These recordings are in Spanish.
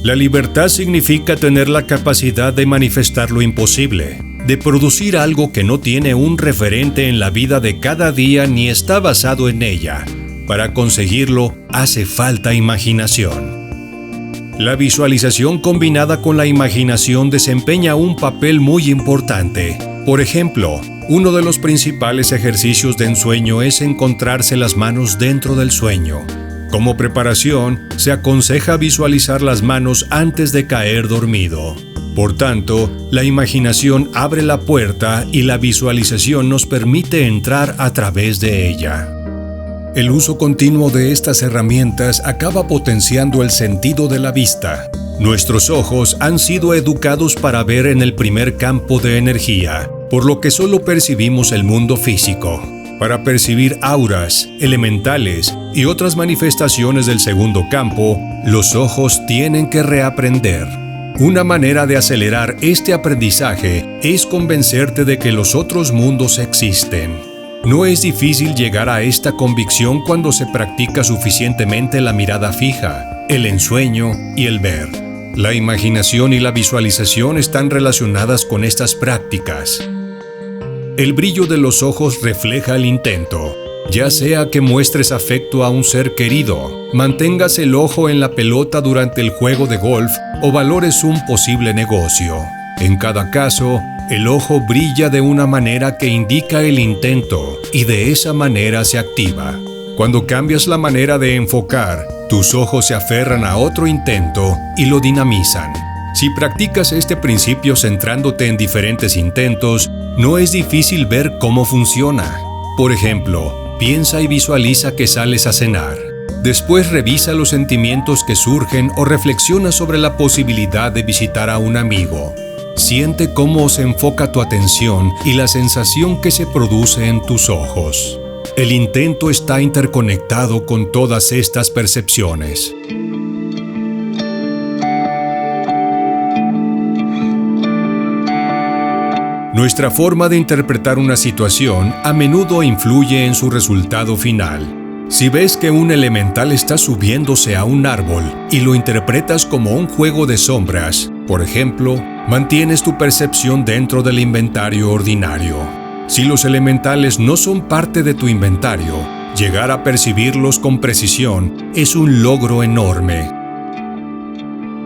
La libertad significa tener la capacidad de manifestar lo imposible, de producir algo que no tiene un referente en la vida de cada día ni está basado en ella. Para conseguirlo, hace falta imaginación. La visualización combinada con la imaginación desempeña un papel muy importante. Por ejemplo, uno de los principales ejercicios de ensueño es encontrarse las manos dentro del sueño. Como preparación, se aconseja visualizar las manos antes de caer dormido. Por tanto, la imaginación abre la puerta y la visualización nos permite entrar a través de ella. El uso continuo de estas herramientas acaba potenciando el sentido de la vista. Nuestros ojos han sido educados para ver en el primer campo de energía, por lo que solo percibimos el mundo físico. Para percibir auras, elementales y otras manifestaciones del segundo campo, los ojos tienen que reaprender. Una manera de acelerar este aprendizaje es convencerte de que los otros mundos existen. No es difícil llegar a esta convicción cuando se practica suficientemente la mirada fija, el ensueño y el ver. La imaginación y la visualización están relacionadas con estas prácticas. El brillo de los ojos refleja el intento. Ya sea que muestres afecto a un ser querido, mantengas el ojo en la pelota durante el juego de golf o valores un posible negocio. En cada caso, el ojo brilla de una manera que indica el intento y de esa manera se activa. Cuando cambias la manera de enfocar, tus ojos se aferran a otro intento y lo dinamizan. Si practicas este principio centrándote en diferentes intentos, no es difícil ver cómo funciona. Por ejemplo, piensa y visualiza que sales a cenar. Después revisa los sentimientos que surgen o reflexiona sobre la posibilidad de visitar a un amigo. Siente cómo se enfoca tu atención y la sensación que se produce en tus ojos. El intento está interconectado con todas estas percepciones. Nuestra forma de interpretar una situación a menudo influye en su resultado final. Si ves que un elemental está subiéndose a un árbol y lo interpretas como un juego de sombras, por ejemplo, mantienes tu percepción dentro del inventario ordinario. Si los elementales no son parte de tu inventario, llegar a percibirlos con precisión es un logro enorme.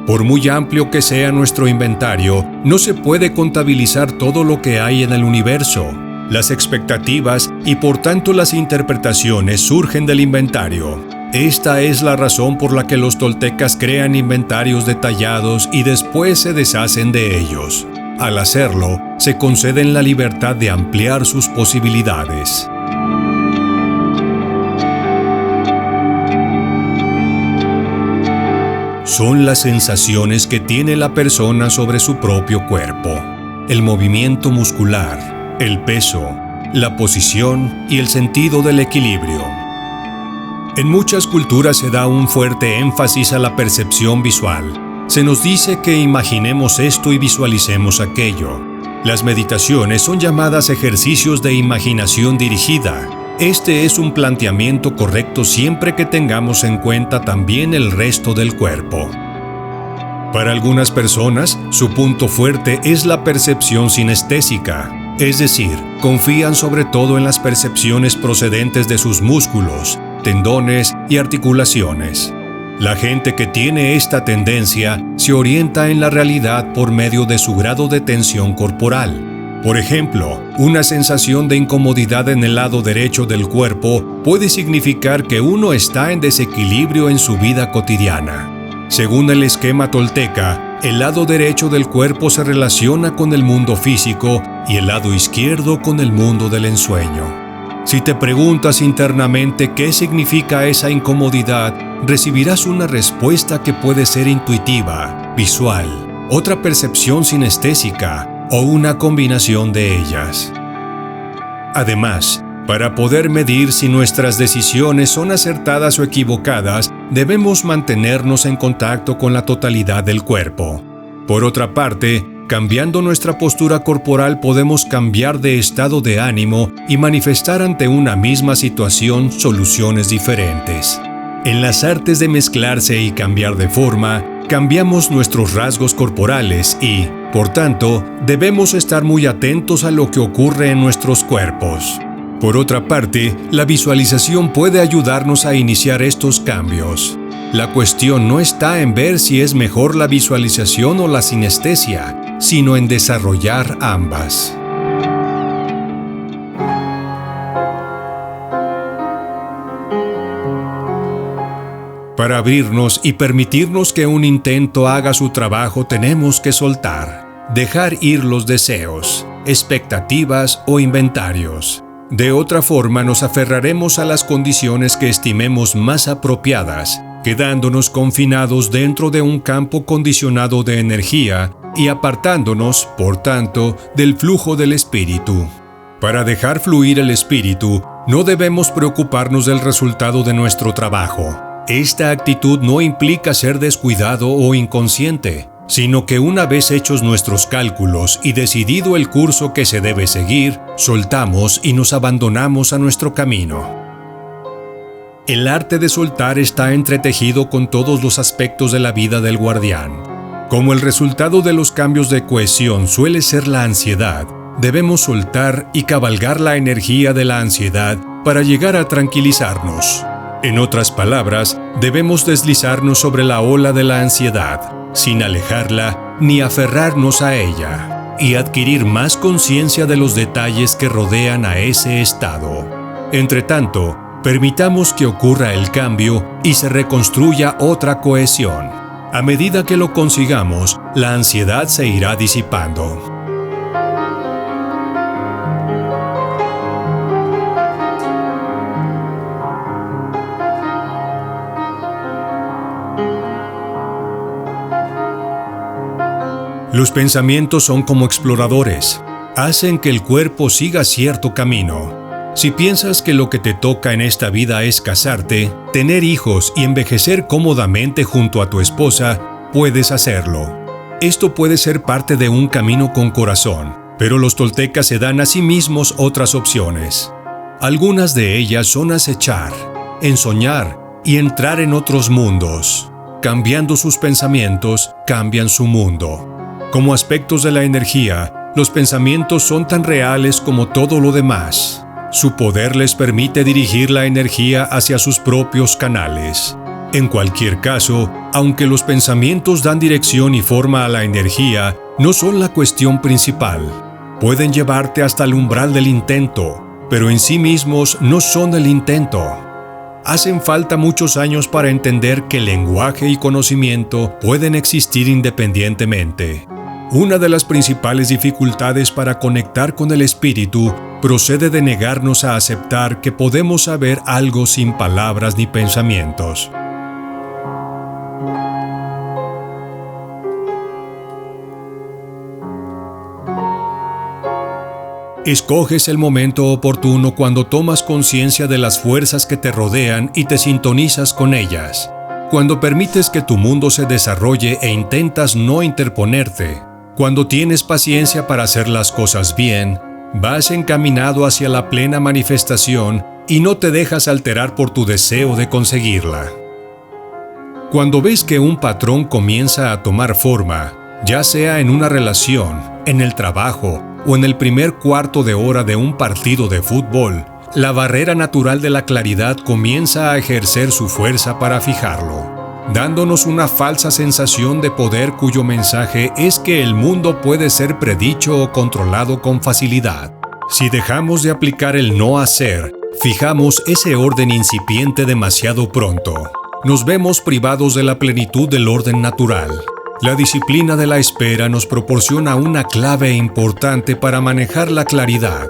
Por muy amplio que sea nuestro inventario, no se puede contabilizar todo lo que hay en el universo. Las expectativas y por tanto las interpretaciones surgen del inventario. Esta es la razón por la que los toltecas crean inventarios detallados y después se deshacen de ellos. Al hacerlo, se conceden la libertad de ampliar sus posibilidades. Son las sensaciones que tiene la persona sobre su propio cuerpo, el movimiento muscular, el peso, la posición y el sentido del equilibrio. En muchas culturas se da un fuerte énfasis a la percepción visual. Se nos dice que imaginemos esto y visualicemos aquello. Las meditaciones son llamadas ejercicios de imaginación dirigida. Este es un planteamiento correcto siempre que tengamos en cuenta también el resto del cuerpo. Para algunas personas, su punto fuerte es la percepción sinestésica, es decir, confían sobre todo en las percepciones procedentes de sus músculos, tendones y articulaciones. La gente que tiene esta tendencia se orienta en la realidad por medio de su grado de tensión corporal. Por ejemplo, una sensación de incomodidad en el lado derecho del cuerpo puede significar que uno está en desequilibrio en su vida cotidiana. Según el esquema tolteca, el lado derecho del cuerpo se relaciona con el mundo físico y el lado izquierdo con el mundo del ensueño. Si te preguntas internamente qué significa esa incomodidad, recibirás una respuesta que puede ser intuitiva, visual, otra percepción sinestésica o una combinación de ellas. Además, para poder medir si nuestras decisiones son acertadas o equivocadas, debemos mantenernos en contacto con la totalidad del cuerpo. Por otra parte, cambiando nuestra postura corporal podemos cambiar de estado de ánimo y manifestar ante una misma situación soluciones diferentes. En las artes de mezclarse y cambiar de forma, cambiamos nuestros rasgos corporales y, por tanto, debemos estar muy atentos a lo que ocurre en nuestros cuerpos. Por otra parte, la visualización puede ayudarnos a iniciar estos cambios. La cuestión no está en ver si es mejor la visualización o la sinestesia, sino en desarrollar ambas. Para abrirnos y permitirnos que un intento haga su trabajo, tenemos que soltar, dejar ir los deseos, expectativas o inventarios. De otra forma, nos aferraremos a las condiciones que estimemos más apropiadas, quedándonos confinados dentro de un campo condicionado de energía y apartándonos, por tanto, del flujo del espíritu. Para dejar fluir el espíritu, no debemos preocuparnos del resultado de nuestro trabajo. Esta actitud no implica ser descuidado o inconsciente, sino que una vez hechos nuestros cálculos y decidido el curso que se debe seguir, soltamos y nos abandonamos a nuestro camino. El arte de soltar está entretejido con todos los aspectos de la vida del guardián. Como el resultado de los cambios de cohesión suele ser la ansiedad, debemos soltar y cabalgar la energía de la ansiedad para llegar a tranquilizarnos. En otras palabras, debemos deslizarnos sobre la ola de la ansiedad, sin alejarla ni aferrarnos a ella, y adquirir más conciencia de los detalles que rodean a ese estado. Entretanto, permitamos que ocurra el cambio y se reconstruya otra cohesión. A medida que lo consigamos, la ansiedad se irá disipando. Los pensamientos son como exploradores. Hacen que el cuerpo siga cierto camino. Si piensas que lo que te toca en esta vida es casarte, tener hijos y envejecer cómodamente junto a tu esposa, puedes hacerlo. Esto puede ser parte de un camino con corazón, pero los toltecas se dan a sí mismos otras opciones. Algunas de ellas son acechar, ensoñar y entrar en otros mundos. Cambiando sus pensamientos, cambian su mundo. Como aspectos de la energía, los pensamientos son tan reales como todo lo demás. Su poder les permite dirigir la energía hacia sus propios canales. En cualquier caso, aunque los pensamientos dan dirección y forma a la energía, no son la cuestión principal. Pueden llevarte hasta el umbral del intento, pero en sí mismos no son el intento. Hacen falta muchos años para entender que lenguaje y conocimiento pueden existir independientemente. Una de las principales dificultades para conectar con el espíritu procede de negarnos a aceptar que podemos saber algo sin palabras ni pensamientos. Escoges el momento oportuno cuando tomas conciencia de las fuerzas que te rodean y te sintonizas con ellas. Cuando permites que tu mundo se desarrolle e intentas no interponerte. Cuando tienes paciencia para hacer las cosas bien, vas encaminado hacia la plena manifestación y no te dejas alterar por tu deseo de conseguirla. Cuando ves que un patrón comienza a tomar forma, ya sea en una relación, en el trabajo o en el primer cuarto de hora de un partido de fútbol, la barrera natural de la claridad comienza a ejercer su fuerza para fijarlo, dándonos una falsa sensación de poder cuyo mensaje es que el mundo puede ser predicho o controlado con facilidad. Si dejamos de aplicar el no hacer, fijamos ese orden incipiente demasiado pronto. Nos vemos privados de la plenitud del orden natural. La disciplina de la espera nos proporciona una clave importante para manejar la claridad.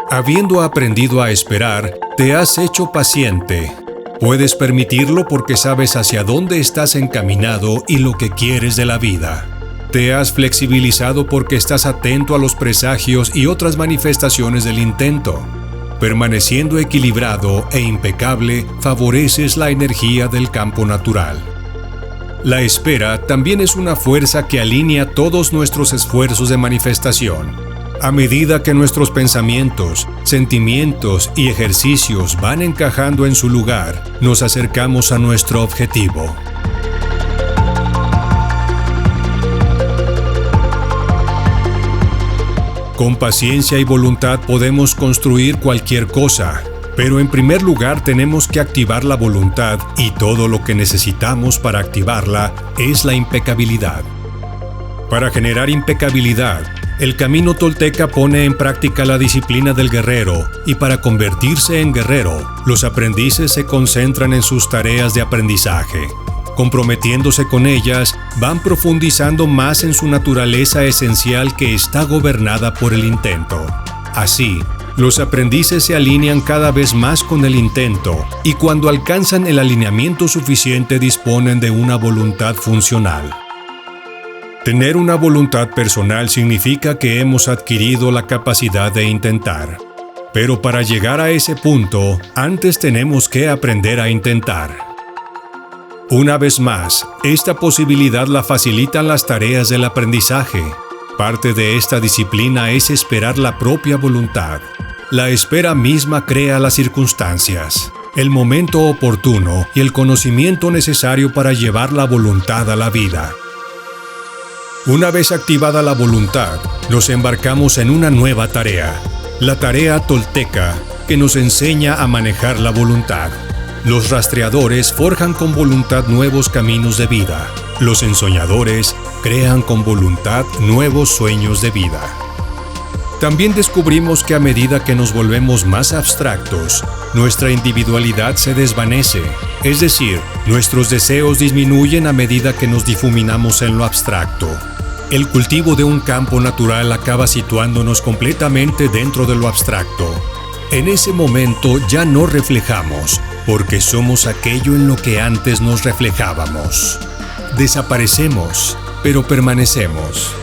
Habiendo aprendido a esperar, te has hecho paciente. Puedes permitirlo porque sabes hacia dónde estás encaminado y lo que quieres de la vida. Te has flexibilizado porque estás atento a los presagios y otras manifestaciones del intento. Permaneciendo equilibrado e impecable, favoreces la energía del campo natural. La espera también es una fuerza que alinea todos nuestros esfuerzos de manifestación. A medida que nuestros pensamientos, sentimientos y ejercicios van encajando en su lugar, nos acercamos a nuestro objetivo. Con paciencia y voluntad podemos construir cualquier cosa, pero en primer lugar tenemos que activar la voluntad y todo lo que necesitamos para activarla es la impecabilidad. Para generar impecabilidad, el camino tolteca pone en práctica la disciplina del guerrero y para convertirse en guerrero, los aprendices se concentran en sus tareas de aprendizaje. Comprometiéndose con ellas, van profundizando más en su naturaleza esencial que está gobernada por el intento. Así, los aprendices se alinean cada vez más con el intento y cuando alcanzan el alineamiento suficiente disponen de una voluntad funcional. Tener una voluntad personal significa que hemos adquirido la capacidad de intentar. Pero para llegar a ese punto, antes tenemos que aprender a intentar. Una vez más, esta posibilidad la facilitan las tareas del aprendizaje. Parte de esta disciplina es esperar la propia voluntad. La espera misma crea las circunstancias, el momento oportuno y el conocimiento necesario para llevar la voluntad a la vida. Una vez activada la voluntad, nos embarcamos en una nueva tarea, la tarea tolteca, que nos enseña a manejar la voluntad. Los rastreadores forjan con voluntad nuevos caminos de vida. Los ensoñadores crean con voluntad nuevos sueños de vida. También descubrimos que a medida que nos volvemos más abstractos, nuestra individualidad se desvanece, es decir, nuestros deseos disminuyen a medida que nos difuminamos en lo abstracto. El cultivo de un campo natural acaba situándonos completamente dentro de lo abstracto. En ese momento ya no reflejamos, porque somos aquello en lo que antes nos reflejábamos. Desaparecemos, pero permanecemos.